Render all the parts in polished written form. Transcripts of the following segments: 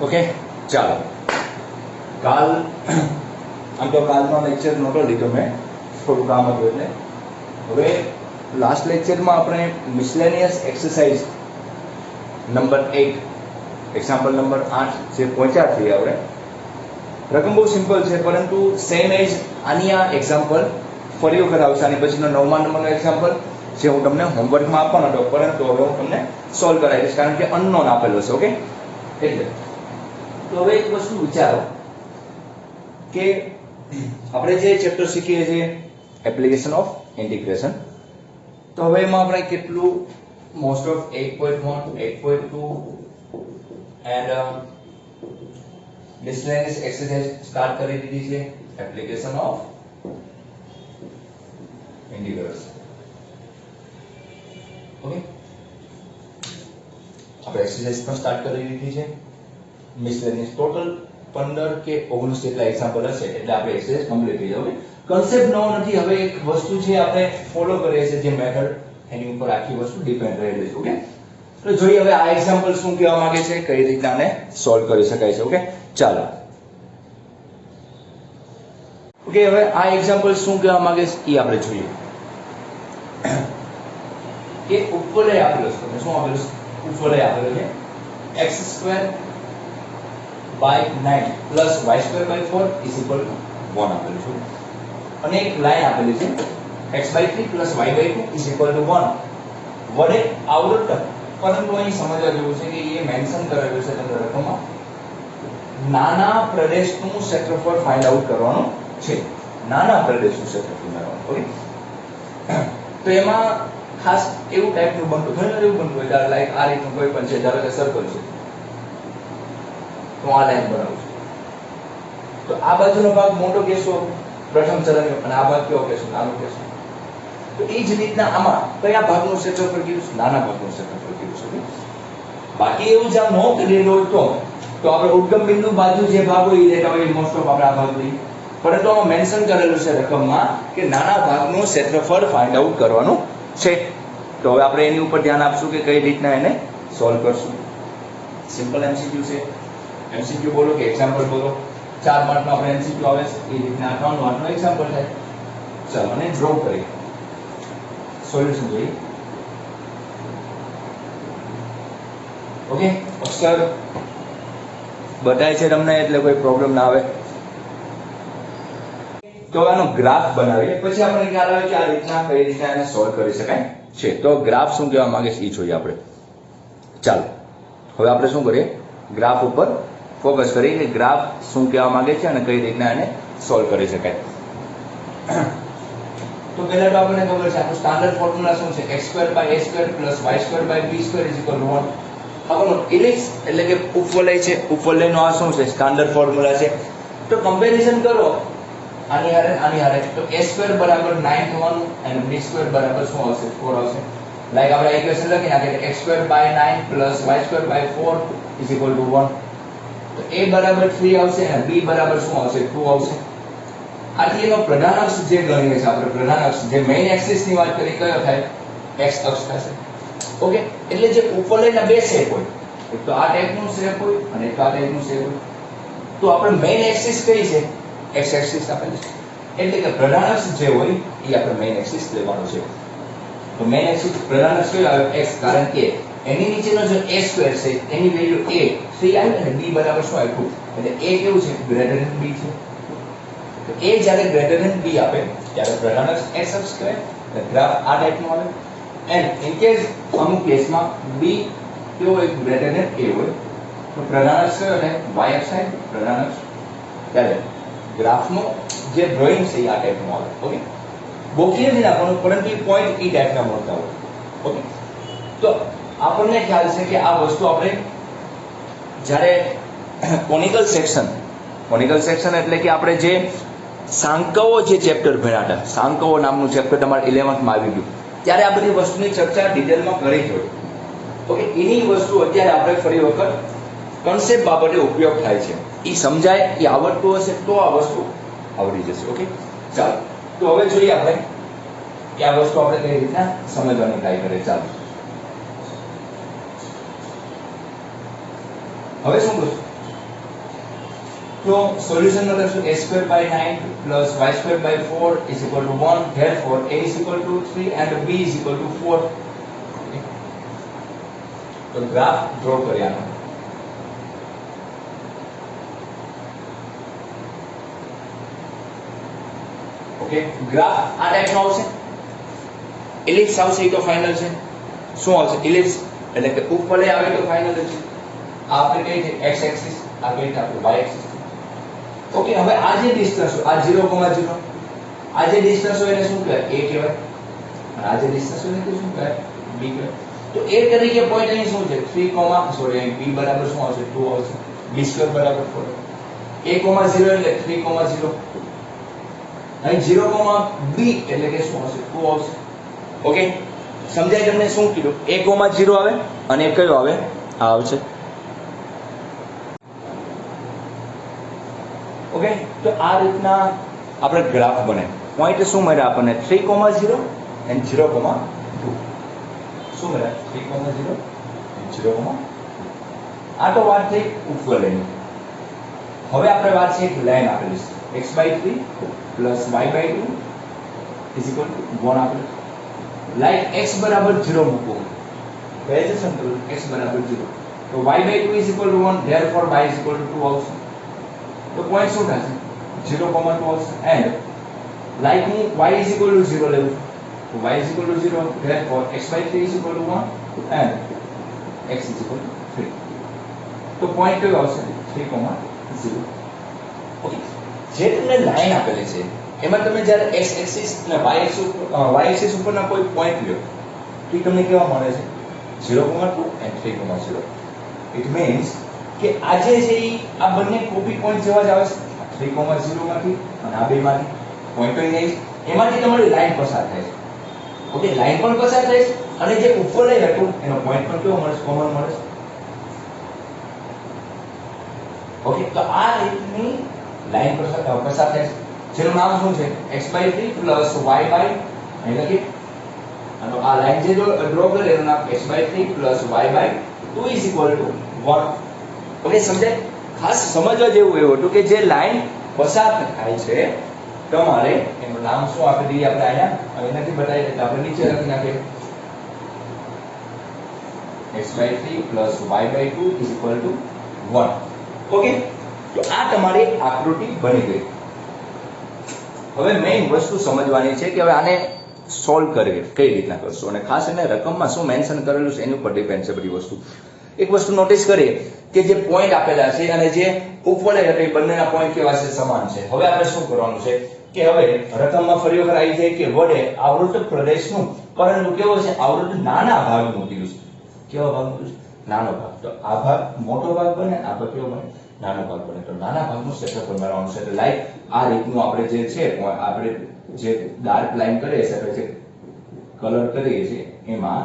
Okay, ચાલો કાલ આમ તો કાલનો લેક્ચર નહોતો લીધો મેં, થોડું કામ હતું એટલે. હવે લાસ્ટ લેક્ચરમાં આપણે મિસલેનિયસ એક્સરસાઇઝ નંબર 8 એક્ઝામ્પલ નંબર 8 જે પહોંચ્યા છીએ આપણે. રકમ બહુ સિમ્પલ છે, પરંતુ સેમ એજ આની આ એક્ઝામ્પલ ફરી વખત આવશે. આની પછીનો 9મા નંબરનો એક્ઝામ્પલ જે હું તમને હોમવર્કમાં આપવાનો હતો, પરંતુ હવે હું તમને સોલ્વ કરાવી દઈશ, કારણ કે અનનોન આપેલો છે. ઓકે, એટલે તો હવે એક વસ્તુ વિચારો કે આપણે જે ચેપ્ટર શીખીએ છીએ એપ્લિકેશન ઓફ ઇન્ટિગ્રેશન, તો હવે એમાં આપણે કેટલું most of 8.1 8.2 and miscellaneous exercise start કરી દીધી છે. Application of integration. ઓકે, આપણે એક્સરસાઇઝ પણ સ્ટાર્ટ કરી દીધી છે. મિસલેનિયસ ટોટલ 15 કે 19 જેટલા એક્ઝામ્પલ હશે એટલે આપણે એક્સરસાઇઝ કમ્પ્લીટ થઈ જશે. કન્સેપ્ટ નવો નથી, હવે એક વસ્તુ છે આપણે ફોલો કરીએ છીએ જે મેથડ, એની ઉપર આખી વસ્તુ ડિપેન્ડ રહેલી છે. ઓકે, તો જોઈએ હવે આ એક્ઝામ્પલ શું કહેવા માંગે છે, કઈ રીતના આને સોલ્વ કરી શકાય છે. ઓકે, ચાલો. ઓકે, હવે આ એક્ઝામ્પલ શું કહેવા માંગે છે એ આપણે જોઈએ. કે ઉપર આપેલો છે, શું આપેલું છે? ઉપર આપેલો છે x² by 9 plus y² by 4 is equal to 1 આપેલું છે. અને એક લાઈન આપેલી છે x/3 plus y/2 is equal to 1 વડે આવૃત્ત. પરંતુ અહીં સમજવા જેવું છે કે એ મેન્શન કરેલું છે તમને રકમમાં, નાના પ્રદેશનું ક્ષેત્રફળ ફાઇન્ડ આઉટ કરવાનું છે. નાના પ્રદેશનું ક્ષેત્રફળ મેળવવાનું. ઓકે, તો એમાં ખાસ એવું ટાઈપનું બનતું, ઘણી એવું બનતું હોય, લાઈક આ રીતનું કોઈ પણ છે, ધારો કે સર્કલ છે, તો આ લાઈન બનાવું છું, તો આ બાજુનો ભાગ મોટો કેસો પ્રથમ ચરણ, અને આ ભાગ કેવો કેસો? નાનો કેસો. તો એ જ રીતના આમાં કયા ભાગનું ક્ષેત્રફળ કીધું છે? નાના ભાગનું ક્ષેત્રફળ કીધું છે. બાકી એવું જ ન કરેલું હોય તો આપણે ઉદ્ગમ બિંદુ બાજુ જે ભાગ હોય એ લેતા હોય, મોસ્ટ ઓફ આપણે આ ભાગ લઈએ, પરંતુ આમાં મેન્શન કરેલું છે રકમમાં કે નાના ભાગનું ક્ષેત્રફળ ફાઇન્ડ આઉટ કરવાનું છે. તો હવે આપણે એની ઉપર ધ્યાન આપશું કે કઈ રીતના એને સોલ્વ કરશું. સિમ્પલ એમસીક્યુ છે. એમસીક્યુ બોલો કે એક્ઝામ્પલ બોલો, 4 માર્કનો આપણે એમસીક્યુ આવે છે એ રીતના 3 માર્કનો એક્ઝામ્પલ થાય. ચાલો અને ડ્રો કરી સોલ્યુશન જોઈએ. ઓકે, અક્ષર બતાય છે તમને એટલે કોઈ પ્રોબ્લેમ ના આવે. તો આનો ગ્રાફ બનાવીએ, પછી આપણે ખ્યાલ આવે કે આ રીતના કઈ રીતના એને સોલ્વ કરી શકાય છે. તો ગ્રાફ શું કહેવા માંગે છે એ જોઈએ આપણે. ચાલો હવે આપણે શું કરીએ, ગ્રાફ ઉપર ફોકસ કરીએ કે ગ્રાફ શું કહેવા માંગે છે અને કઈ રીતના એને સોલ્વ કરી શકાય. તો પહેલા તો આપણને ખબર છે આપણું સ્ટાન્ડર્ડ ફોર્મ્યુલા શું છે? x² by a² plus y² by b² is equal to 1. આપણું ઇલિપ્સ એટલે કે ઉપવલય છે, ઉપવલયનો આ શું છે? સ્ટાન્ડર્ડ ફોર્મ્યુલા છે. તો કમ્પેરિઝન કરો આની હારે, તો a² બરાબર 9 થવાનું અને b² બરાબર શું આવશે? 4 આવશે. લાઈક આપણે ઇક્વેશન લખી નાખીએ x² by 9 plus y² by 4 is equal to 1. તો a બરાબર 3 આવશે અને b બરાબર શું આવશે? 2 આવશે. આથી એનો પ્રધાન અક્ષ જે ગણીએ છે આપણે, પ્રધાન અક્ષ જે મેઇન એક્સિસ ની વાત કરી, કયો થાય? x અક્ષ થશે. ઓકે, એટલે જે ઉપવલયના બે શેપ હોય, એક તો આ ટાઈપનું શેપ હોય અને એક આ ટાઈપનું શેપ હોય, તો આપણે મેઇન એક્સિસ કઈ છે? x એક્સિસ આપેલી છે. એટલે કે પ્રધાન અક્ષ જે હોય એ આપણે મેઇન એક્સિસ લેવાનું છે. તો મેઇન એક્સિસ પ્રધાન અક્ષ કયો આવે? x, કારણ કે એની નીચેનો જે a² છે એની વેલ્યુ a 3 આવી અને b બરાબર શું આવ્યું? એટલે a કેવું છે? ગ્રેટર ધેન b છે. તો a જ્યારે ગ્રેટર ધેન b આપે ત્યારે પ્રધાન અક્ષ x અક્ષ કહેવાય. એટલે ગ્રાફ આ ટાઈપનો આવે. એન્ડ ઇન કેસ અમુક કેસમાં b કેવો હોય? ગ્રેટર ધેન a હોય, તો પ્રધાન અક્ષ કયો થાય? y અક્ષ થાય. પ્રધાન અક્ષ ત્યારે ગ્રાફનો જે ડ્રોઈંગ છે એ આ ટાઈપનું આવે. ઓકે, બોક્સી નથી નાખવાનું, પરંતુ એ પોઈન્ટ એ ટાઈપના મળતા હોય. ઓકે, તો આપણને ખ્યાલ છે કે આ વસ્તુ આપણે જ્યારે કોનિકલ સેક્શન એટલે કે આપણે જે સાંકવો જે ચેપ્ટર ભણ્યા હતા, સાંકવો નામનું ચેપ્ટર તમારે 11th માં આવી ગયું, ત્યારે આ બધી વસ્તુની ચર્ચા ડિટેલમાં કરી જ હોય. ઓકે, એની વસ્તુ અત્યારે આપણે ફરી વખત કન્સેપ્ટ બાબતે ઉપયોગ થાય છે. એ સમજાય, એ આવડતું હશે તો આ વસ્તુ આવડી જશે. ઓકે, ચાલો તો હવે જોઈએ આપણે કે આ વસ્તુ આપણે કઈ રીતના સમજવાની ટ્રાય કરીએ. ચાલો હવે શું કરશું? तो सोल्यूशन में लखशो a² by 9 plus y² by 4 is equal to 1. Therefore a is equal to 3 and b is equal to 4. तो ग्राफ ड्रॉ કર્યાનો ઓકે ગ્રાફ આ ટાઈપનો આવશે ઇલિપ્સ આવશે એ તો ફાઇનલ છે શું આવશે ઇલિપ્સ એટલે કે ઉપલે આવે તો ફાઇનલ છે આ આપણે કઈ છે x એક્સિસ આ કઈ છે આપણું y એક્સિસ ઓકે હવે આ જે ડિસ્ટન્સ આ 0,0 આ જે ડિસ્ટન્સ હોય એને શું કહેવાય a કહેવાય અને આ જે ડિસ્ટન્સ હોય એને શું કહેવાય b કહેવાય तो a तरीके पॉइंट અહીં શું છે 3, સોરી અહીં b બરાબર શું આવશે 2 આવશે b² બરાબર 4 a,0 એટલે 3,0 અહીં 0,b એટલે કે શું આવશે 2 આવશે ઓકે સમજાય તમને શું કીધું a,0 આવે અને કયો આવે આ આવશે ઓકે તો આ રીતના આપણે ગ્રાફ બને પોઈન્ટ શું મળ્યા આપણને 3,0 and 0,2 શું મળ્યા 3,0 and 0,2 આ તો વાત થઈ ઉપવલયની હવે આપણે વાત છે એક લાઈન આપેલી છે x/3 plus y/2 is equal to 1 આપેલું લાઈન x બરાબર 0 મૂકો બે જ સંતુલન x બરાબર 0 તો y/2 is equal to 1 therefore y is equal to 2 આવશે तो पॉइंट શું થશે 0,2 આવશે and like હું y is equal to 0 લેવું તો y is equal to 0 therefore x/3 is equal to 1 and x is equal to 3 તો પોઈન્ટ કયો આવશે 3,0 ઓકે જે તમને લાઈન આપેલી છે એમાં તમે જ્યારે x એક્સિસ અને y એક્સિસ ઉપરના કોઈ પોઈન્ટ લ્યો તો તમને કેવા મળે છે 0,2 and 3,0 it means કે આજે છે આ બંને કોપી પોઈન્ટ જેવા જ આવે છે 3,0 માંથી અને આ બે માંથી પોઈન્ટ અહીં જાય એમાંથી તમારી લાઈન પસાર થાય છે ઓકે લાઈન પણ પસાર થાય છે અને જે ઉપર લઈ હતું એનો પોઈન્ટ પણ કેવો મળે કોમન મળે છે ઓકે તો આ રીતની લાઈન પસાર થાય છે જેનું નામ શું છે x/3 plus y/ અહીં લખી અને આ લાઈન જે ડ્રો કરે એનું નામ x/3 plus y/2 is equal to 1 okay સમજાય ખાસ સમજવા જેવું એવું હતું કે જે લાઈન પસાર થાય છે તમારે એનું નામ શું આપી દઈએ આપણે અહીંયા હવે નથી બતાવી એટલે આપણે નીચે લખી નાખીએ x/3 plus y/2 is equal to 1 okay તો આ તમારી આકૃતિ બની ગઈ હવે મેઈન વસ્તુ સમજવાની છે કે હવે આને સોલ્વ કરવી કઈ રીતના કરશો અને ખાસ એને રકમમાં શું મેન્શન કરેલું છે એની ઉપર ડિપેન્ડ છે બધી વસ્તુ એક વસ્તુ નોટિસ કરીએ કે જે પોઈન્ટ આપેલા છે અને જે ઉપવલય હતા એ બંનેના પોઈન્ટ કેવા છે સમાન છે હવે આપણે શું કરવાનું છે કે હવે રકમમાં ફરી વખત આવી જાય કે વડે આવૃત પ્રદેશનું પરંતુ કેવો છે આવૃત નાના ભાગનું કીધું છે કેવો ભાગ કીધું છે નાનો ભાગ તો આ ભાગ મોટો ભાગ બને આ ભાગ કેવો બને નાનો ભાગ બને તો નાના ભાગનું ક્ષેત્રફળ મેળવવાનું છે એટલે લાઈક આ રીતનું આપણે જે છે આપણે જે ડાર્ક લાઈન કરીએ છે આપણે જે કલર કરીએ છીએ એમાં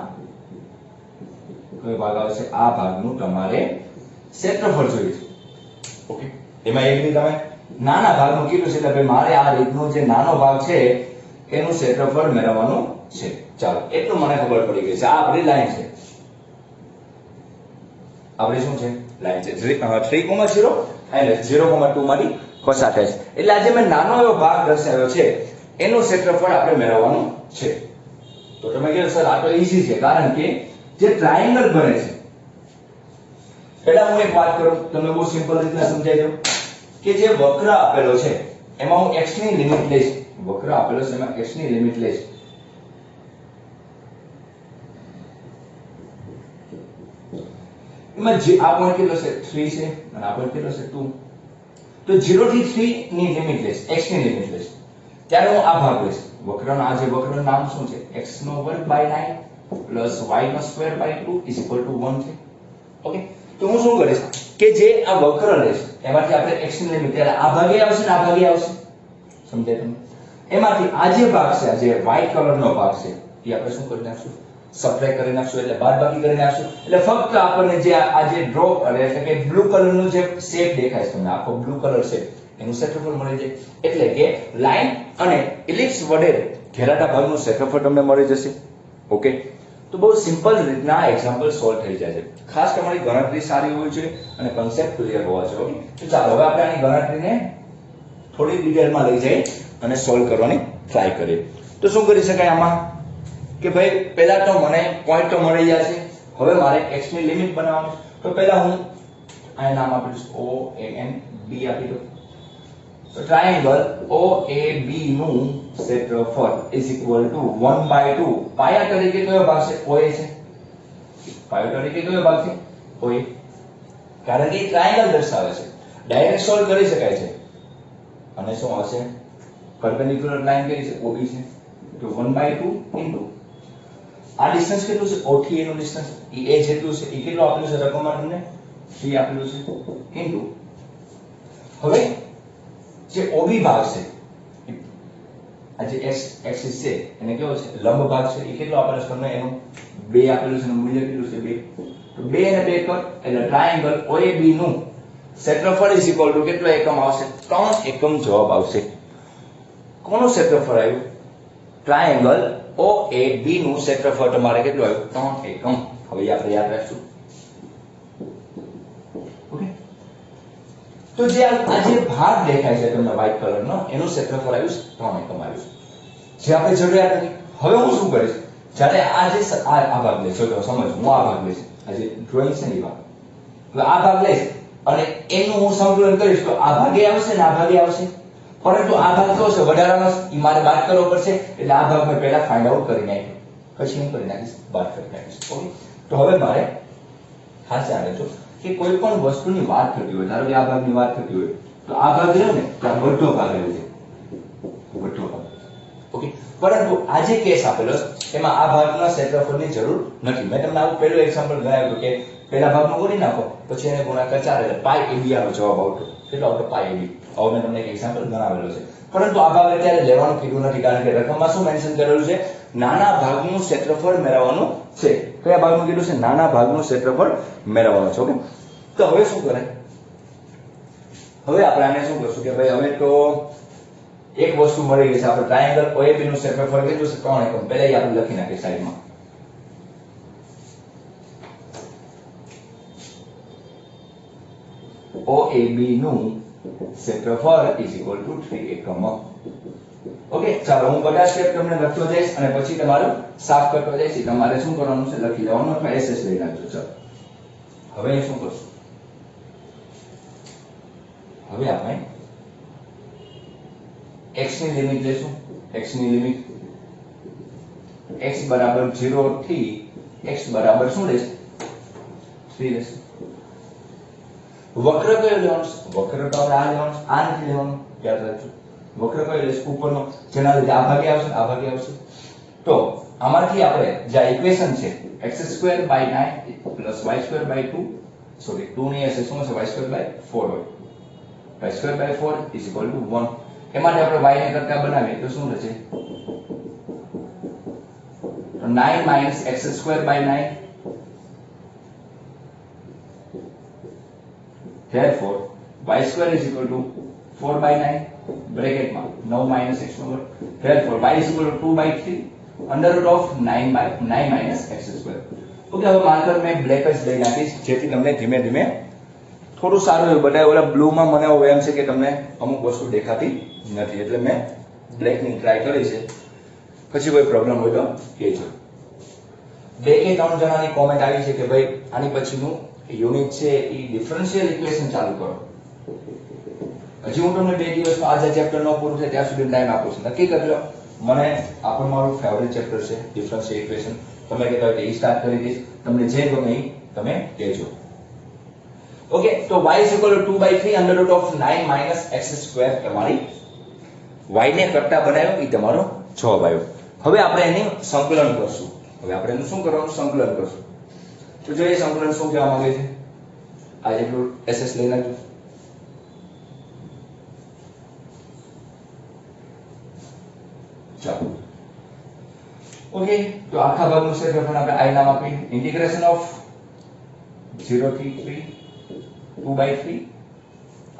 કયો ભાગ આવે છે આ ભાગનું તમારે ક્ષેત્રફળ જોઈએ છે ઓકે એમાં એક ની તમે નાના ભાગનું કીધું છે એટલે ભાઈ મારે આ રીતનો જે નાનો ભાગ છે એનું ક્ષેત્રફળ મેળવવાનું છે ચાલો એટલું મને ખબર પડી ગઈ છે આ આપણી લાઈન છે આપણી શું છે લાઈન છે 3,0 અને 0,2 માંથી પસાર થાય છે એટલે આજે મેં નાનો એવો ભાગ દર્શાવ્યો છે એનું ક્ષેત્રફળ આપણે મેળવવાનું છે તો તમે કહો સર આ તો ઈઝી છે કારણ કે જે ટ્રાયેંગલ બને છે પહેલા હું એક વાત કરું તમને બહુ સિમ્પલ રીતના સમજાઈ દઉં કે જે વક્ર આપેલો છે એમાં હું x ની લિમિટ લઈશ વક્ર આપેલો છે એમાં x ની લિમિટ લઈશ એમાં જે આ પોઈન્ટ કેટલો છે 3 છે અને આ પોઈન્ટ કેટલો છે 2 તો 0 થી 3 ની લિમિટ લઈશ x ની લિમિટ લઈશ ત્યારે હું આ ભાગ લઈશ વક્રનો આ જે વક્રનું નામ શું છે x/9 plus y/2/2 is equal to 1 છે ઓકે તો હું શું કરીશ કે જે આ વક્ર લઈશ એમાંથી આપણે x ની લિમિટ ત્યારે આ ભાગે આવશે ને આ ભાગે આવશે સમજાય તમને એમાંથી આ જે ભાગ છે આ જે વ્હાઈટ કલરનો ભાગ છે એ આપણે શું કરી નાખશું સબટ્રેક્ટ કરી નાખશું એટલે બાદબાકી કરી નાખશું એટલે ફક્ત આપણને જે આ જે ડ્રો એટલે કે બ્લુ કલરનો જે શેપ દેખાય છે તમને આખો બ્લુ કલર છે એનું ક્ષેત્રફળ મળી જાય એટલે કે લાઈન અને ઇલિપ્સ વડે ઘેરાતા ભાગનું ક્ષેત્રફળ તમને મળી જશે ઓકે તો બહુ સિમ્પલ રીતના આ એક્ઝામ્પલ સોલ્વ થઈ જાય છે. ખાસ તમારી ગણતરી સારી હોવી જોઈએ અને કન્સેપ્ટ ક્લિયર હોવા જોઈએ. ઓકે, તો ચાલો હવે આપણે આની ગણતરીને થોડી ડિટેલમાં લઈ જઈએ અને સોલ્વ કરવાની ટ્રાય કરીએ. તો શું કરી શકાય આમાં કે ભાઈ પહેલા તો મને પોઈન્ટ તો મળી ગયા છે. હવે મારે x ની લિમિટ બનાવવાની. તો પહેલા હું આ નામ આપીશ O A N B આપી દઉં. તો ટ્રાયેંગલ OAB નું ક્ષેત્રફળ is equal to 1/2 પાયા તરીકે કયો ભાગ છે? OA છે. પાયો તરીકે કયો ભાગ છે? OA. કારણ કે ટ્રાયેંગલ દર્શાવે છે. ડાયરેક્ટ સોલ્વ કરી શકાય છે. અને શું આવશે? પરપેન્ડિક્યુલર લાઈન કઈ છે? OB છે. તો 1/2 ઇન્ટુ આ ડિસ્ટન્સ કેટલું છે? O થી A નું ડિસ્ટન્સ એ જેટલું છે. એ કેટલું આપેલું છે રકમમાં તમને? 3 આપેલું છે ઇન્ટુ હવે જે OB ભાગ છે આ જે એક્સિસ છે એને કેવો છે? લંબ ભાગ છે. એ કેટલો આપેલો છે તમને? એનું 2 આપેલું છે. એનું મૂલ્ય કેટલું છે? 2. તો 2 અને 2 કર એટલે ટ્રાયેંગલ OAB નું ક્ષેત્રફળ ઇઝ ઇક્વલ ટુ કેટલો એકમ આવશે? 3 એકમ જવાબ આવશે. કોનું ક્ષેત્રફળ આવ્યું? ટ્રાયેંગલ OAB નું ક્ષેત્રફળ તમારે કેટલું આવ્યું? 3 એકમ. હવે આપણે યાદ રાખશું. ઓકે, તો જે આ જે ભાગ દેખાય છે તમને વ્હાઇટ કલરનો એનું ક્ષેત્રફળ આવ્યું 3 એકમ આવ્યું. જે આપણે જરૂરિયાત નથી. હવે હું શું કરીશ? જ્યારે આ જે આ ભાગ લઈશ, જો સમજ, હું આ ભાગ લઈશ, આ જે ડ્રોઈંગ છે ને એ ભાગ, હવે આ ભાગ લઈશ અને એનું હું સંકલન કરીશ તો આ ભાગે આવશે ને આ ભાગે આવશે. પરંતુ આ ભાગ કયો છે? વધારાનો. એ મારે બાદ કરવો પડશે. એટલે આ ભાગ મેં પહેલા ફાઇન્ડ આઉટ કરી નાખ્યો. પછી હું કરી નાખીશ, બાદ કરી નાખીશ. ઓકે, તો હવે મારે ખાસ યાદ રાખજો કે કોઈ પણ વસ્તુની વાત થતી હોય, ધારો કે આ ભાગની વાત થતી હોય તો આ ભાગ રહ્યો ને તો આ બધો ભાગ રહ્યો છે, બધો ભાગ. ઓકે, પરંતુ આ જે કેસ આપેલો છે એમાં આ ભાગના ક્ષેત્રફળની જરૂર નથી. મેં તમને આવું પહેલું એક્ઝામ્પલ ગણાવ્યું કે પહેલા ભાગમાં કરી નાખો પછી એને ગુણાકાર 4 એટલે પાઈ AB આનો જવાબ આવતો. કેટલો આવતો? પાઈ AB. આવો મેં તમને એક એક્ઝામ્પલ ગણાવેલો છે. પરંતુ આ ભાગ અત્યારે લેવાનું કીધું નથી કારણ કે રકમમાં શું મેન્શન કરેલું છે? નાના ભાગનું ક્ષેત્રફળ મેળવવાનું છે. કયા ભાગનું કીધું છે? નાના ભાગનું ક્ષેત્રફળ મેળવવાનું છે. ઓકે, તો હવે શું કરે? હવે આપણે આને શું કરશું કે ભાઈ હવે તો એક વસ્તુ મળી ગઈ છે. આપણે ટ્રાયેંગલ OAB નું ક્ષેત્રફળ કેટલું છે? 3 એકમ. પહેલા એ આપણે લખી નાખીએ સાઈડમાં. OAB નું ક્ષેત્રફળ is equal to 3 એકમ. ઓકે, ચાલો હું બધા સ્ટેપ તમને લખતો જઈશ અને પછી તમારું સાફ કરતો જઈશ. તમારે શું કરવાનું છે? લખી લેવાનું અથવા SS લઈ નાખજો. ચાલો હવે શું કરશું? હવે આપણે x ની લિમિટ લેશું. x ની લિમિટ x બરાબર 0 થી x બરાબર શું લેશે? 3 લેશે. વક્ર કયો લેવાનો? વક્ર તો આપણે આ લેવાનો, આ નથી લેવાનો. યાદ રાખજો. વક્ર કયો લેશે? ઉપરનો, જેના લીધે આ ભાગે આવશે, આ ભાગે આવશે. તો આમાંથી આપણે જે ઇક્વેશન છે x² / 9 + y² / 2 સોરી 2 ની હશે શું હશે? y² / 4 હોય. y² / 4 = 1. એમાંથી આપણે y ને કરતા બનાવીએ તો શું થશે? તો 9 - x² / 9. Therefore y² is equal to 4/9 બ્રેકેટમાં 9 - x². Therefore y is equal to 2/3 √9 - x². Okay, હવે માર્કર મેં બ્લેક જ લઈ નાખીશ જેથી તમને ધીમે ધીમે થોડું સારું એવું બતાવે. ઓલા બ્લુમાં મને હવે એમ છે કે તમને અમુક વસ્તુ દેખાતી નથી એટલે મેં બ્લેકની ટ્રાય કરી છે. પછી કોઈ પ્રોબ્લેમ હોય તો કહેજો. 2 કે 3 જણાની કોમેન્ટ આવી છે કે ભાઈ આની પછીનું યુનિટ છે એ ડિફરન્શિયલ ઇક્વેશન ચાલુ કરો. હજી હું તમને 2 દિવસમાં આજે ચેપ્ટર નો પૂરું થાય ત્યાં સુધી ટાઈમ આપું છું. નક્કી કરજો. મને આ પણ મારું ફેવરિટ ચેપ્ટર છે ડિફરન્શિયલ ઇક્વેશન. તમે કહેતા હોય કે સ્ટાર્ટ કરી દઈશ. તમને જે ગમે એ તમે કહેજો. ઓકે, તો y = 2/3 √9 - x². તમારી y ને કરતા બનાવ્યો એ તમારો જવાબ આવ્યો. હવે આપણે એની સંકલન કરશું. હવે આપણે એનું શું કરવાનું? સંકલન કરશું. તો જો એ સંકલન શું કહેવા માંગે છે? આ જેટલું SS લઈ નાખજો. ચાલો ઓકે, તો આખા ભાગનું ક્ષેત્રફળ આપણે i નામ આપી. ઇન્ટિગ્રેશન ઓફ 0 થી 3 2/3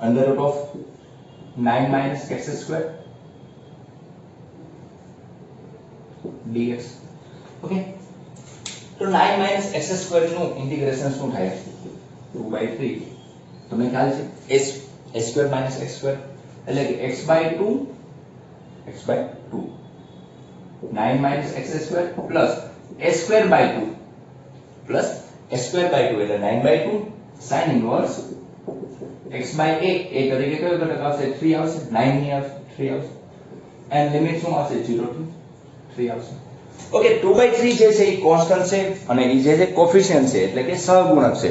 √9 - x² dx. ઓકે, તો 9 માઇનસ x સ્ક્વેર નું ઇન્ટિગ્રેશન શું થાય 2/3 તમને ખ્યાલ છે s square minus x square એટલે કે x/2 9 minus x square plus s square by 2 plus s square by 2 એટલે 9/2 sin ઇનવર્સ x/a એ તરીકે કયો ઘટક આવશે 3 આવશે 9 ની આવશે 3 આવશે એન્ડ લિમિટ શું આવશે 0 થી 3 આવશે ઓકે 2/3 જે છે એ કોન્સ્ટન્ટ છે અને એ જે છે કોફિશિયન્ટ છે એટલે કે સહગુણક છે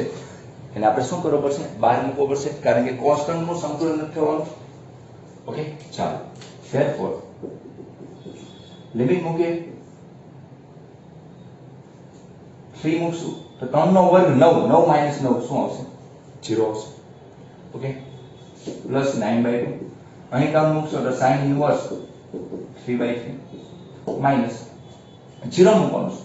એને આપણે શું કરવું પડશે બહાર મૂકવો પડશે કારણ કે કોન્સ્ટન્ટ નું સંતુલન નથી થવાનું ઓકે ચાલો therefore લિમિટ મૂકીએ 3 મૂકશું તો 3 નો વર્ગ 9 9 માઈનસ 9 શું આવશે 0 આવશે ઓકે પ્લસ 9/2 અહીં 3 મૂકશો તો sin ઇનવર્સ 3/3 માઈનસ 0 મૂકવાનું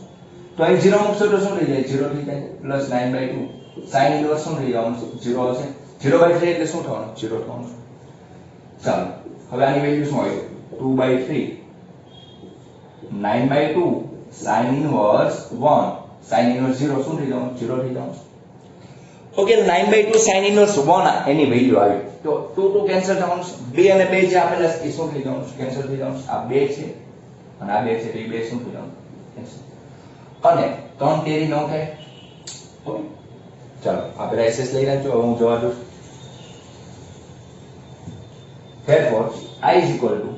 તો અહીં 0 મૂકશો તો શું થઈ જાય 0 થઈ જાય પ્લસ 9/2 sin ઇનવર્સ શું થઈ જવાનું 0 આવશે 0/3 એટલે શું થવાનું 0 થવાનું ચાલો હવે આની વેલ્યુ શું આવી 2/3 9/2 sin ઇનવર્સ 1 sin ઇનવર્સ 0 શું થઈ જવાનું 0 થઈ જવાનું ઓકે 9/2 sin ઇનવર્સ 1 એની વેલ્યુ આવી તો 2 કેન્સલ થવાનું 2 અને 2 જે આપેલા છે એ શું થઈ જવાનું કેન્સલ થઈ જવાનું આ 2 છે અને આ 2 છે તો એ 2 શું થઈ જવાનું કેન્સલ અને 3 તેરી 9 થાય ઓકે ચાલો આપણે એસએસ લઈ રાખજો હવે હું જવા દઉં therefore I is equal to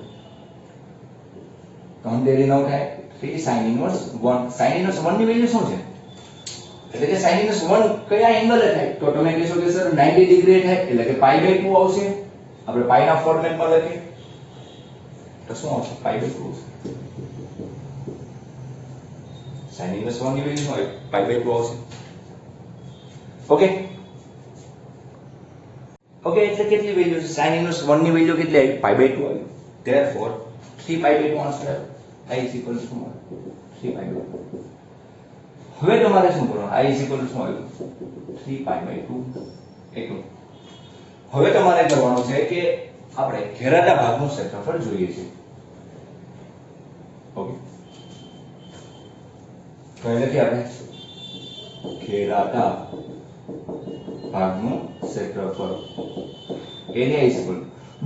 3 તેરી 9 થાય 3 sin inverse 1 sin inverse 1 ની વેલ્યુ શું છે એટલે કે sin inverse 1 કયા એંગલે થાય તો તમે કહેશો કે સર 90 ડિગ્રી થાય એટલે કે pi/2 આવશે આપણે પાઈ ના ફોર્મેટમાં લખીએ તો શું આવશે pi/2 આવશે sin inverse 1 ની વેલ્યુ શું આવે pi/2 આવશે ઓકે ઓકે એટલે કેટલી વેલ્યુ છે sin inverse 1 ની વેલ્યુ કેટલી આવી pi/2 આવી therefore 3 pi/2 answer I is equal to 3 pi/2 હવે તમારે શું કરવાનું I is equal to શું આવ્યું 3 pi/2 એકમ હવે તમારે કરવાનું છે કે આપણે ઘેરાતા ભાગનું ક્ષેત્રફળ જોઈએ છે ઓકે તો એટલે કે આપણે ઘેરાતા ભાગનું ક્ષેત્રફળ એરિયા ઇઝ ઇક્વલ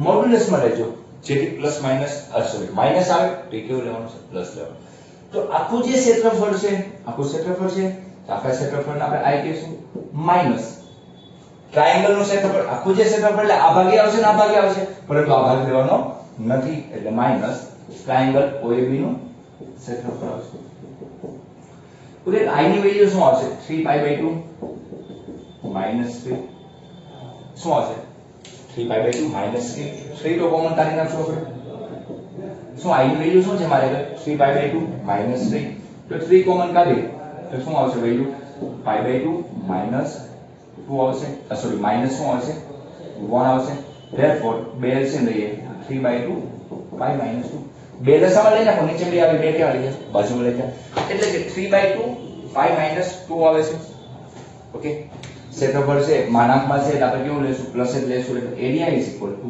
મોડ્યુલસમાં લેજો જેથી પ્લસ માઈનસ સોરી માઈનસ આવે તો એ કેવું લેવાનું છે પ્લસ લેવાનું તો આખું જે ક્ષેત્રફળ છે આખું ક્ષેત્રફળ છે તો આખા ક્ષેત્રફળને આપણે આઈ કહીશું માઈનસ ટ્રાયેંગલ નું ક્ષેત્રફળ આખું જે ક્ષેત્રફળ એટલે આ ભાગે આવશે ને આ ભાગે આવશે પરંતુ આ ભાગ લેવાનો નથી એટલે માઈનસ ટ્રાયેંગલ OAB નું ક્ષેત્રફળ આવશે ઓકે I ની વેલ્યુ શું આવશે 3 pi/2 minus 3 શું આવશે 3 pi/2 minus 3 તો કોમન કાઢી નાખશો આપણે શું I ની વેલ્યુ શું છે મારે 3 pi/2 minus 3 તો 3 કોમન કાઢી તો શું આવશે વેલ્યુ pi/2 minus 2 આવશે સોરી માઈનસ શું આવશે 1 આવશે therefore બે એલસીએમ લઈએ 3/2 pi minus 2 બે દશામાં લઈ નાખો નીચે બે આવે બે કેવા લઈ જશે બાજુમાં લઈ જાય એટલે કે 3/2 pi minus 2 આવે છે ઓકે ક્ષેત્રફળ છે માનાંકમાં છે એટલે આપણે કેવું લેશું પ્લસ જ લેશું એટલે એરિયા ઇઝ ઇક્વલ ટુ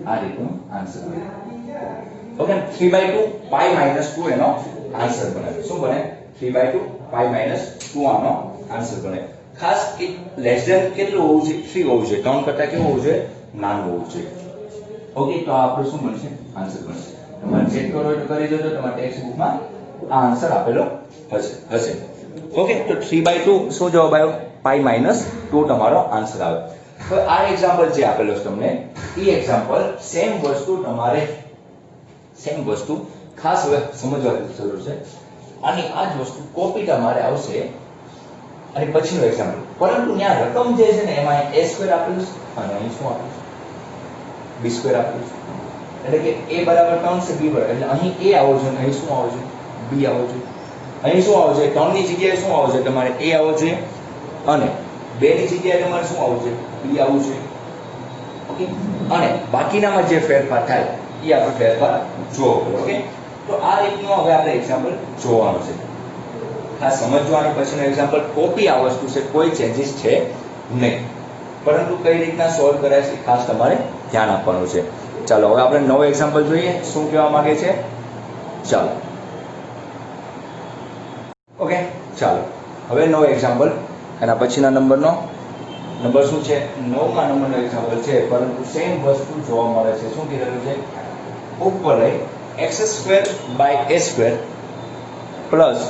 આ રીતનો આન્સર બને ઓકે 3/2 pi minus 2 એનો આન્સર બને શું બને 3/2 pi minus 2 આનો આન્સર બને ખાસ એક લેસ ધેન કેટલું હોવું જોઈએ 3 હોવું જોઈએ 3 કરતા કેવું હોવું જોઈએ નાનું હોવું જોઈએ ઓકે તો આપણું શું બનશે આન્સર બનશે તમારે ચેક કરો તો કરી દેજો તમારા ટેક્સ્ટ બુકમાં આ આન્સર આપેલો હશે ઓકે તો 3/2 શું જવાબ આવ્યો pi minus 2 તમારો આન્સર આવે હવે આ એક્ઝામ્પલ જે આપેલો છે તમને એ એક્ઝામ્પલ સેમ વસ્તુ ખાસ હવે સમજવાની જરૂર છે આની આ જ વસ્તુ કોપી તમારે આવશે અને પછીનો એક્ઝામ્પલ પરંતુ ત્યાં રકમ જે છે ને એમાં a² આપેલું છે અને અહીં શું આપેલું છે b² આપેલું છે એટલે કે a બરાબર 3 છે b બરાબર એટલે અહીં a આવો છે અને અહીં શું આવો છે b આવો છે અહીં શું આવો છે 3 ની જગ્યાએ શું આવો છે તમારે a આવો છે અને 2 ની જગ્યાએ તમારે શું આવું છે b આવું છે ઓકે અને બાકીનામાં જે ફેરફાર થાય એ આપણે ફેરફાર જોવો ઓકે તો આ રીતનો હવે આપણે એક્ઝામ્પલ જોવાનું છે ખાસ સમજવાની પછીનો એક્ઝામ્પલ કોપી આ વસ્તુ છે કોઈ ચેન્જીસ છે નહીં પરંતુ કઈ રીતના સોલ્વ કરાય છે ખાસ તમારે ધ્યાન આપવાનું છે ચાલો હવે આપણે નવો એક્ઝામ્પલ જોઈએ શું કહેવા માંગે છે ચાલો ઓકે, ચાલો હવે નવો એક્ઝામ્પલ એના પછીના નંબર શું છે, 9મા નંબરનો એક્ઝામ્પલ છે, પરંતુ સેમ વસ્તુ જોવા મળે છે. શું કીધેલું છે, ઉપર લઈ x² by a² plus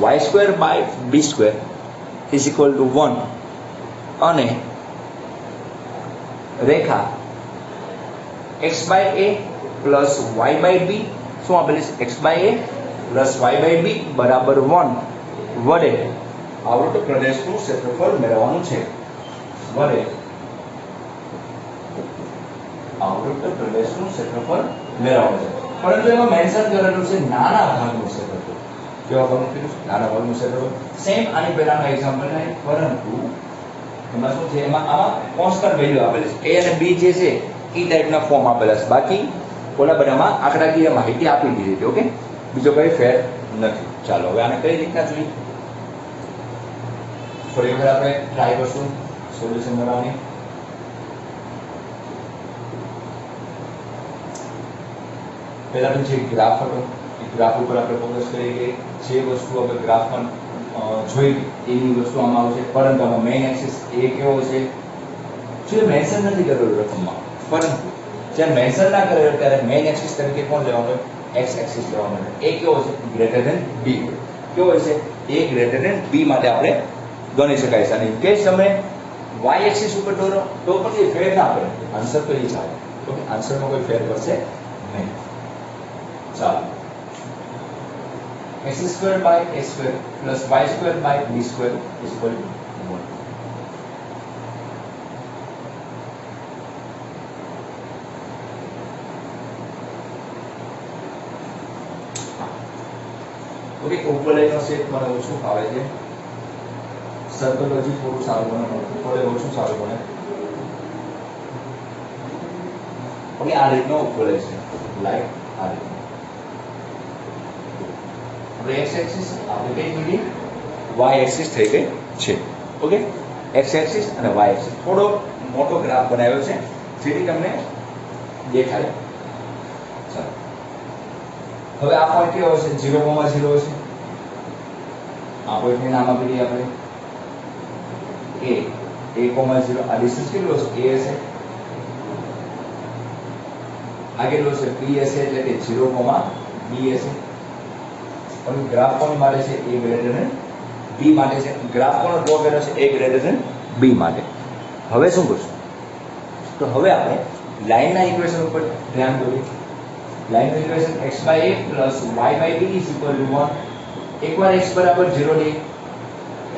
y² by b² is equal to 1 અને રેખા x by a plus y by b શું આપેલી છે, x by a plus y by b બરાબર 1 વડે આવૃત પ્રદેશનું ક્ષેત્રફળ મેળવવાનું છે. વડે આવૃત પ્રદેશનું ક્ષેત્રફળ મેળવવાનું છે. પરંતુ એમાં મેન્શન કરેલું છે નાના ભાગનું ક્ષેત્રફળ. કેવા ભાગનું કીધું છે, નાના ભાગનું ક્ષેત્રફળ. સેમ આની પહેલાનો એક્ઝામ્પલ છે, પરંતુ એમાં શું છે, એમાં આમાં કોન્સ્ટન્ટ વેલ્યુ આપેલી છે. a અને b જે છે એ ટાઈપના ફોર્મ આપેલા છે. બાકી ઓલા બધામાં આંકડાકીય માહિતી આપી દીધી છે. ઓકે, બીજો કઈ ફેર નથી. ચાલો હવે આને કઈ રીતના જોઈએ, ફરી વખત આપણે ટ્રાય કરશું સોલ્યુશન બનાવવાની. પહેલા તો જે ગ્રાફ હતો એ ગ્રાફ ઉપર આપણે ફોકસ કરીએ કે જે વસ્તુ આપણે ગ્રાફમાં જોઈ એની વસ્તુ આમાં આવશે, પરંતુ આમાં મેઇન એક્સિસ એ કેવો છે, જે મેન્શન નથી કરેલું રકમમાં, પરંતુ જ્યારે મેન્શન ના કરે ત્યારે મેઇન એક્સિસ તરીકે કોણ લેવાનું, એક્સ એક્સિસ લેવાનું. એ કેવો છે, ગ્રેટર ધેન બી. કેવો છે, એ ગ્રેટર ધેન બી માટે આપણે ગણી શકાય છે. અને કે તમે વાય એક્સિસ ઉપર દોરો તો પણ એ ફેર ના પડે, આન્સર તો એ જ આવે. ઓકે, આન્સરમાં કોઈ ફેર પડશે નહીં. ચાલો x² by a² plus y² by b² is equal to 1. Okay, ઉપરનો શેપ મને ઓછું ફાવે છે, સર્કલ હજી થોડું સારું બને, ઉપર ઓછું સારું બને. ઓકે, આ રીતનો ઉપર છે, લાઈક આ રીતનો. આપણે x એક્સિસ આપણે કઈ લીધી, y એક્સિસ થઈ ગઈ છે. ઓકે, x એક્સિસ અને y એક્સિસ થોડો મોટો ગ્રાફ બનાવ્યો છે જેથી તમને દેખાય. ચાલો હવે આ પોઈન્ટ કેવો છે, 0,0 છે. આ પોઈન્ટનું નામ આપી દઈએ આપણે a,0. આ ડિસ્ટન્સ કેટલો છે, a હશે. આ કેટલો છે, b હશે, એટલે કે 0,b હશે. અને ગ્રાફ કોણ માટે છે, a ગ્રેટર ધેન b માટે છે. ગ્રાફ કોણ ડ્રો કર્યો છે, a ગ્રેટર ધેન b માટે. હવે શું કરશું, તો હવે આપણે લાઈનના ઇક્વેશન ઉપર ધ્યાન દોરીએ. લાઈનનું equation x by a plus y by b is equal to 1. એકવાર x બરાબર 0 લઈએ,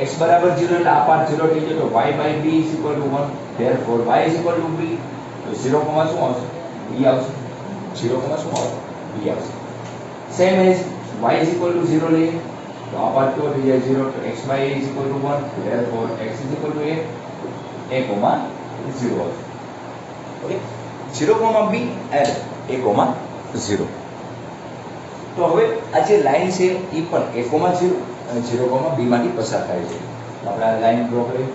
x બરાબર 0 એટલે આ પાર્ટ 0 થઈ ગયો, તો y by b is equal to 1. Therefore y is equal to b, તો 0, શું આવશે, b આવશે. 0, શું આવશે, b આવશે. Same as y is equal to 0 લઈએ તો આ પાર્ટ કેવો થઈ જાય 0, તો x by a is equal to 1. Therefore x is equal to a, 0 આવશે. Okay, 0, b and a,0. તો હવે આ જે લાઈન છે એ પણ 1,0 અને 0,b માંથી પસાર થાય છે. તો આપણે આ લાઈન ડ્રો કરીએ.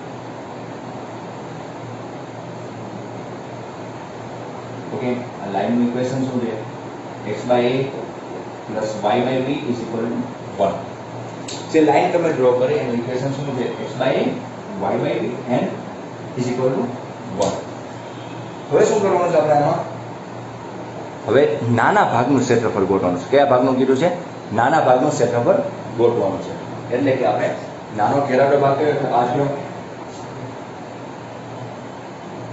ઓકે, આ લાઈનનું ઇક્વેશન શું છે, x by a plus y by b is equal to 1. જે લાઈન તમે ડ્રો કરી એનું ઇક્વેશન શું છે, x by a y by b and is equal to 1. હવે શું કરવાનું છે આપણે આમાં, હવે નાના ભાગનું ક્ષેત્રફળ ગોતવાનું છે. કયા ભાગનું કીધું છે, નાના ભાગનું ક્ષેત્રફળ ગોતવાનું છે. એટલે કે આપણે નાનો ઘેરાટો ભાગ કયો છે, આ જો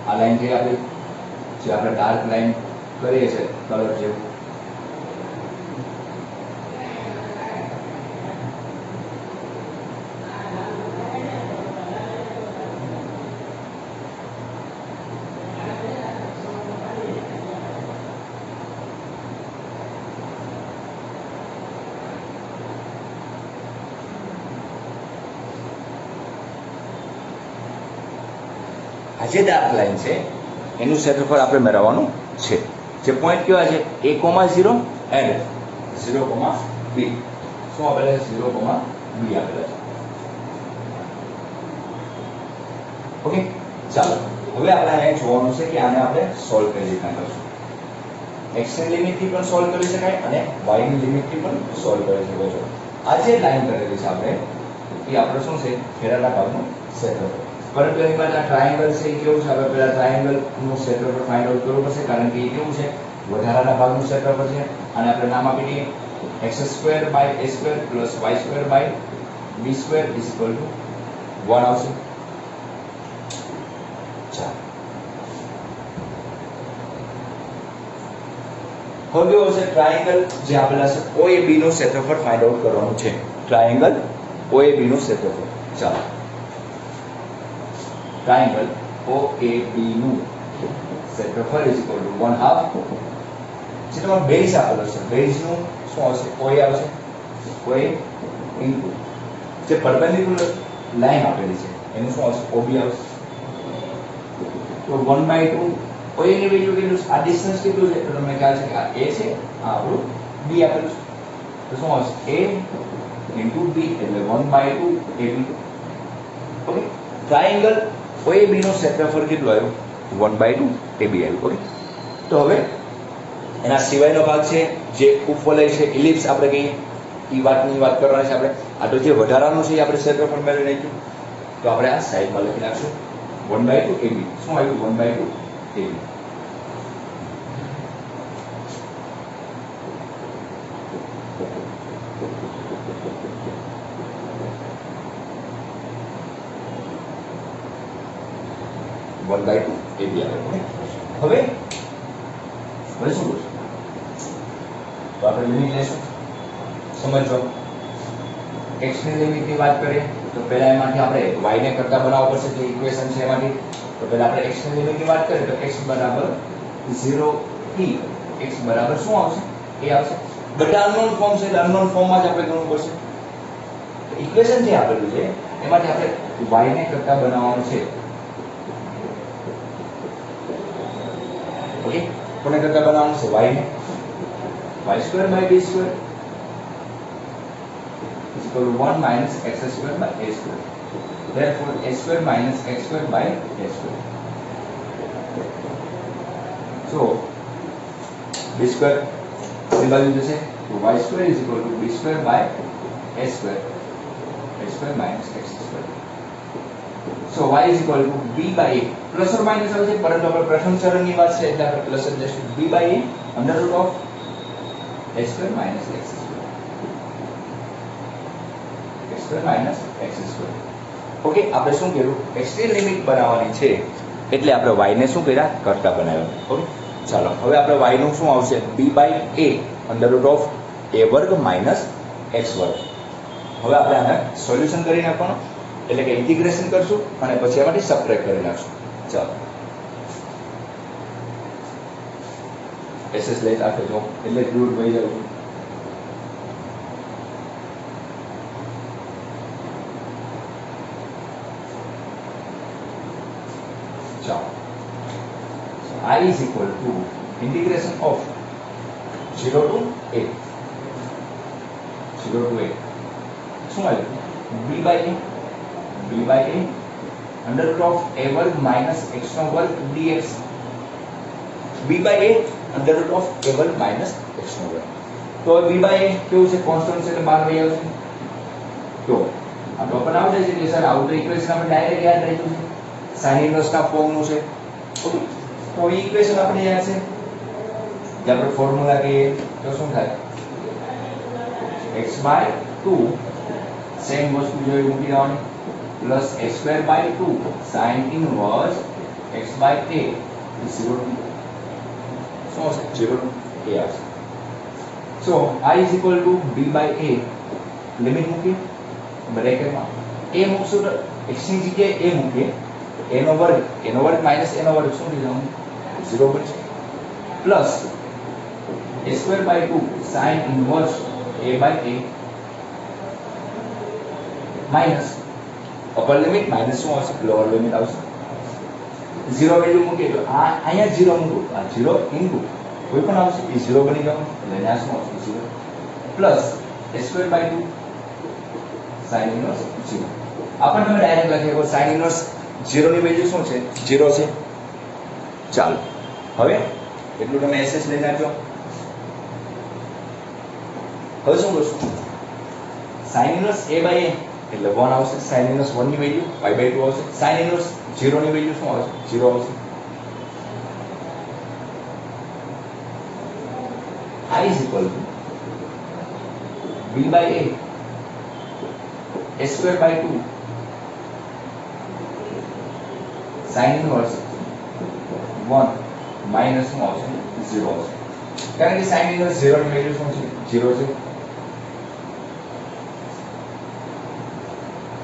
આ લાઈન જે આપણે ડાર્ક લાઈન કરીએ છીએ કલર જેવું, આ જે ડાર્ક લાઈન છે એનું ક્ષેત્રફળ આપણે મેળવવાનું છે. જે પોઈન્ટ કેવા છે, a,0 એન્ડ 0,b. શું આપેલા છે, 0,b આપેલા છે. ઓકે, ચાલો હવે આપણે અહીંયા જોવાનું છે કે આને આપણે સોલ્વ કરી રીતના કરશું. x ની લિમિટથી પણ સોલ્વ કરી શકાય અને y ની લિમિટથી પણ સોલ્વ કરી શકો છો. આ જે લાઈન કરેલી છે આપણે એ આપણે શું છે ઘેરાના ભાગનું ક્ષેત્રફળ. પરંતુ એની માટે આ ટ્રાયેંગલ છે એ કેવું છે? આપણે પહેલા ટ્રાયેંગલ નું ક્ષેત્રફળ ફાઇન્ડ આઉટ કરવું પડશે કારણ કે એ કેવું છે વધારાના ભાગનું ક્ષેત્રફળ છે અને આપણે નામ આપી દઈએ x² / a² + y² / b² = 1 આવશે. ચાલો હવે કેવું છે ટ્રાયેંગલ જે આપેલા છે OAB નું ક્ષેત્રફળ ફાઇન્ડ આઉટ કરવાનું છે. ટ્રાયેંગલ OAB નું ક્ષેત્રફળ. ચાલો ટ્રાયેંગલ OAB નું ક્ષેત્રફળ = 1/2 જે તમારો બેઝ આપેલો છે બેઝનું શું આવશે OA આવશે OA ઇન્ટુ જે પરપેન્ડિક્યુલર લાઈન આપેલી છે એનું શું આવશે OB આવશે. તો 1/2 OA ની વેલ્યુ કેટલું છે? આ ડિસ્ટન્સ કેટલું છે? તો તમને ખ્યાલ છે કે આ A છે આ આપણું B આપેલું છે તો શું આવશે A ઇન્ટુ B એટલે 1/2 AB. ઓકે ટ્રાયેંગલ OAB નો ક્ષેત્રફળ કેટલું આવ્યું? 1/2 AB આવ્યું. ઓકે તો હવે એના સિવાયનો ભાગ છે જે ઉપવલય છે ઇલિપ્સ આપણે કહીએ એ વાતની વાત કરવાની છે આપણે. આ તો જે વધારાનું છે એ આપણે ક્ષેત્રફળ મેળવી નાખ્યું તો આપણે આ સાઈડમાં લખી નાખશું 1/2 AB. શું આવ્યું? 1/2 AB. હવે શું કરશું? તો આપણે લિમિટ લેશું. સમજો x ની લિમિટની વાત કરીએ તો પહેલા એમાંથી આપણે y ને કરતા બનાવવો પડશે જે ઇક્વેશન છે એમાંથી. તો પહેલા આપણે x ની લિમિટની વાત કરીએ તો x = 0 થી x બરાબર શું આવશે? a આવશે. બધા અનનોન ફોર્મ છે એટલે અનનોન ફોર્મમાં જ આપણે ગણવું પડશે. ઇક્વેશન જે આપેલું છે એમાંથી આપણે y ને કરતા બનાવવાનું છે. ઓકે કોને કરતા બનાવવાનું છે? y ને. y² / b² = 1 - x² / a². Therefore a² - x² / a². So b² ની બાજુ જશે તો y² = b² / a². a² - x². So y = b/a plus or minus આવશે પરંતુ આપણે પ્રથમ ચરણની વાત છે એટલે આપણે પ્લસ જ લેશું b/a √a² - x². a² - x². Okay આપણે શું કર્યું? x ની લિમિટ બનાવવાની છે એટલે આપણે y ને શું કર્યા? કરતા બનાવ્યા. ઓકે ચાલો હવે આપણે y નું શું આવશે? b/a √a² - x². હવે આપણે આને સોલ્યુશન કરી નાખવાનું એટલે કે ઇન્ટિગ્રેશન કરશું અને પછી એમાંથી સબટ્રેક્ટ કરી નાખશું. ચાલો SS લઈ રાખજો એટલે દૂર વહી જવું. ચાલો I = integration of 0 to a. 0 to a શું આવ્યું? b/a √a² - x² dx. b/a √a² - x². તો b/a કેવું છે? કોન્સ્ટન્ટ છે એટલે બહાર લઈ આવશે. તો આ તો પણ આવડે છે કે સર આઉટર ઇક્વેશન આપણે ડાયરેક્ટ યાદ રાખ્યું છે sin ઇન્વર્સ ના ફોર્મનું છે. ઓકે તો એ ઇક્વેશન આપણે યાદ છે જે આપણે ફોર્મ્યુલા કહીએ તો શું થાય? x/2 સેમ વસ્તુ જોઈ મૂકી દેવાની plus x²/2 sin inverse x/a is 0 to શું હશે? 0 to a આવશે. So I = b/a લિમિટ મૂકી બ્રેકેટમાં a મૂકશું તો x ની જગ્યાએ a મૂકીએ a નો વર્ગ માઈનસ a નો વર્ગ શું થઈ જવાનું? 0 બનશે plus a²/2 sin inverse a/a minus upper limit minus શું આવશે? લોઅર લિમિટ આવશે. 0 વેલ્યુ મૂકીએ તો આ અહીંયા 0 મૂકો આ 0 ઇન્ટુ કોઈ પણ આવશે એ 0 બની જવાનું એટલે અહીંયા શું આવશે? 0 પ્લસ a²/2 sin ઇન્વર્સ 0. આ પણ તમે ડાયરેક્ટ લખી શકો sin ઇન્વર્સ 0 ની વેલ્યુ શું છે? 0 છે. ચાલો હવે એટલું તમે SS લઈ નાખજો. હવે શું કરશું? sin inverse a by a એટલે 1 આવશે. sin ઇન્વર્સ 1 ની વેલ્યુ pi by 2 આવશે. sin ઇન્વર્સ 0 ની વેલ્યુ શું આવશે? 0 આવશે. I is equal to b by a square by 2 sin inverse 1 minus શું આવશે? 0 આવશે. કારણ કે sin inverse 0 ની વેલ્યુ શું છે? 0 છે.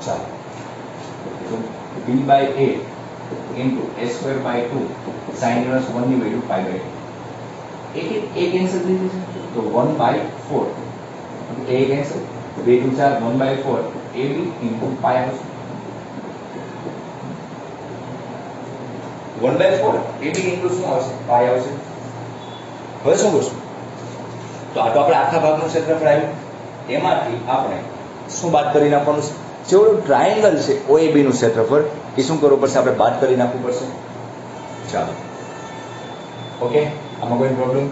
ચાલો તો b by a into a square by 2 sin inverse 1 ની વેલ્યુ pi by 2. एक कैंसिल થઈ જશે તો 1 by 4 a cancel 2 2 4 1 by 4 ab into pi આવશે 1 by 4 ab into શું આવશે? pi આવશે. હવે શું કરશું? તો આ તો આપણે આખા ભાગનું ક્ષેત્રફળ આવ્યું. એમાંથી આપણે શું બાદ કરી નાખવાનું છે? જેવડું ટ્રાયેંગલ છે OAB નું ક્ષેત્રફળ એ શું કરવું પડશે? આપણે બાદ કરી નાખવું પડશે. ચાલો ઓકે, આમાં કોઈ પ્રોબ્લેમ?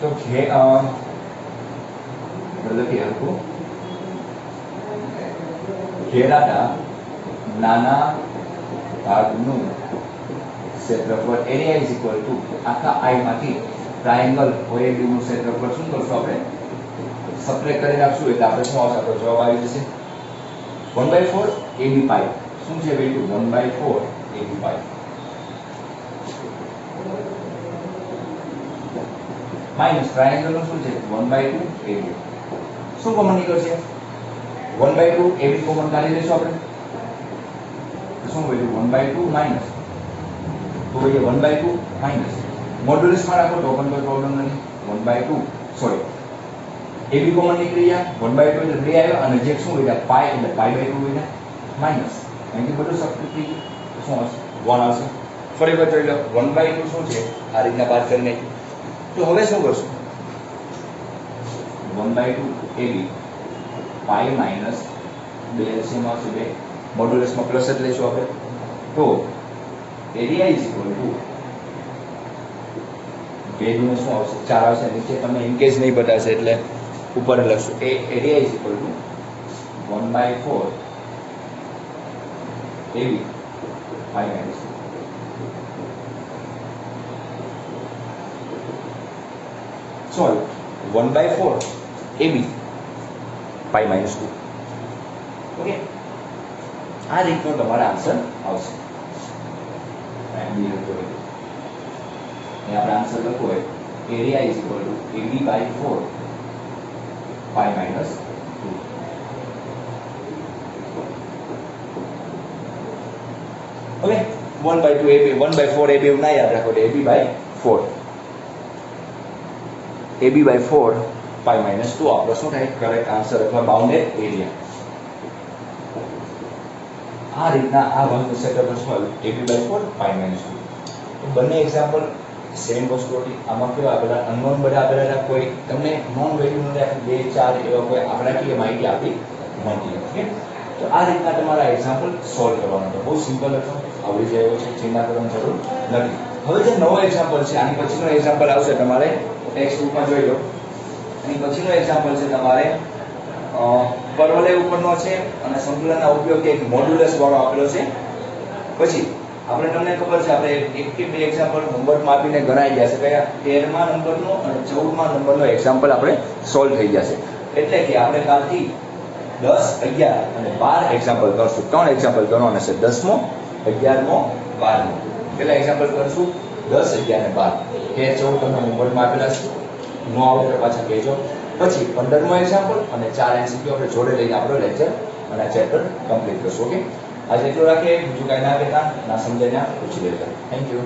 તો લખીએ હરખું. ઘેરાના નાના ભાગનું ક્ષેત્રફળ એરિયા ઇઝ ઇક્વલ ટુ આખા I માંથી ટ્રાયેંગલ OAB નું ક્ષેત્રફળ શું કરશું? આપણે સબટ્રેક્ટ કરી નાખશું એટલે આપણે શું આવશે? આપણો જવાબ આવી જશે 1/4 AB pi. શું છે value? 1/4 AB pi minus triangle નું શું છે? 1/2 AB. શું કોમન નીકળશે? 1/2 AB કોમન કાઢી લેશું આપણે. શું વેલ્યુ? 1/2 માઈનસ તો એ 1/2 માઈનસ મોડ્યુલસ માં રાખો તો પણ કોઈ પ્રોબ્લેમ નથી. 1/2 સોરી AB કોમન નીકળી ગયા. 1/2 એટલે 2 આવ્યો અને જે શું વધ્યા? pi એટલે pi/2 વધ્યા માઈનસ અહીંથી બધું સબસ્ટિટ્યુટ થઈ ગયું. શું આવશે? 1 આવશે. ફરી વાર જોઈ લો 1/2 શું છે? આ રીતના બાદ કરી નાખ્યું. તો હવે શું કરશું? 1/2 AB pi માઈનસ 2 LCM આવશે 2 મોડ્યુલસમાં પ્લસ જ લઈશું આપણે. તો એરિયા ઇઝ ઇક્વલ ટુ 2 ગુણ્યા શું આવશે? 4 આવશે. નીચે તમને ઇનકેસ નહીં બતાવશે એટલે ઉપર લખશું. Area is equal two 1/4 AB pi minus 2. Sorry 1/4 AB pi minus 2. Okay, આ રીતનો તમારો આન્સર આવશે. આપણે આન્સર લખવો હોય area is equal two AB/4 pi minus 2. Okay, 1/2 AB 1/4 AB એવું ના યાદ રાખો એટલે AB/4 AB/4 pi minus 2 આપણો શું થાય? કરેક્ટ આન્સર અથવા બાઉન્ડેડ એરિયા. આ રીતના આ ભાગનું ક્ષેત્રફળ શું આવ્યું? AB/4 pi minus 2. તો બંને એક્ઝામ્પલ સેમ વસ્તુ હતી. આમાં કેવા આપેલા અનનોન બધા આપેલા હતા. કોઈ તમને નોન વેલ્યુ નથી આપી 2 4 એવા કોઈ આંકડાકીય માહિતી આપી નથી. ઓકે, તો આ રીતના તમારા એક્ઝામ્પલ સોલ્વ કરવાનો હતો. બહુ સિમ્પલ હતો, આવડી જાય એવો છે, ચિંતા કરવાની જરૂર નથી. હવે જે નવો એક્ઝામ્પલ છે આની પછીનો એક્ઝામ્પલ આવશે તમારે ટેક્સ્ટ બુકમાં જોઈ લો. એની પછીનો એક્ઝામ્પલ છે તમારે પરવલય ઉપરનો છે અને સંતુલનના ઉપયોગથી એક મોડ્યુલસ વાળો આપેલો છે. પછી આપણે તમને ખબર છે આપણે 1 થી 2 એક્ઝામ્પલ હોમવર્કમાં આપીને ગણાઈ ગયા છે. કયા? 13મા નંબરનો અને 14મા નંબરનો એક્ઝામ્પલ આપણે સોલ્વ થઈ જશે. એટલે કે આપણે કાલથી 10, 11 અને 12 એક્ઝામ્પલ કરશું. 3 એક્ઝામ્પલ કરવાના છે. 10મો, 11મો, 12મો. કેટલા એક્ઝામ્પલ કરશું? 10, 11 અને 12. 13, 14 તમને હોમવર્કમાં આપેલા છે. નો આવડે તો પાછા કહેજો. પછી 15મો એક્ઝામ્પલ અને 4 MCQ આપણે જોડે લઈને આપણો લેક્ચર અને ચેપ્ટર કમ્પ્લીટ કરશું. ઓકે, આજે એટલું રાખીએ. બીજું કાંઈ ના કહેતા, ના સમજાય ના પૂછી લેતા. Thank you.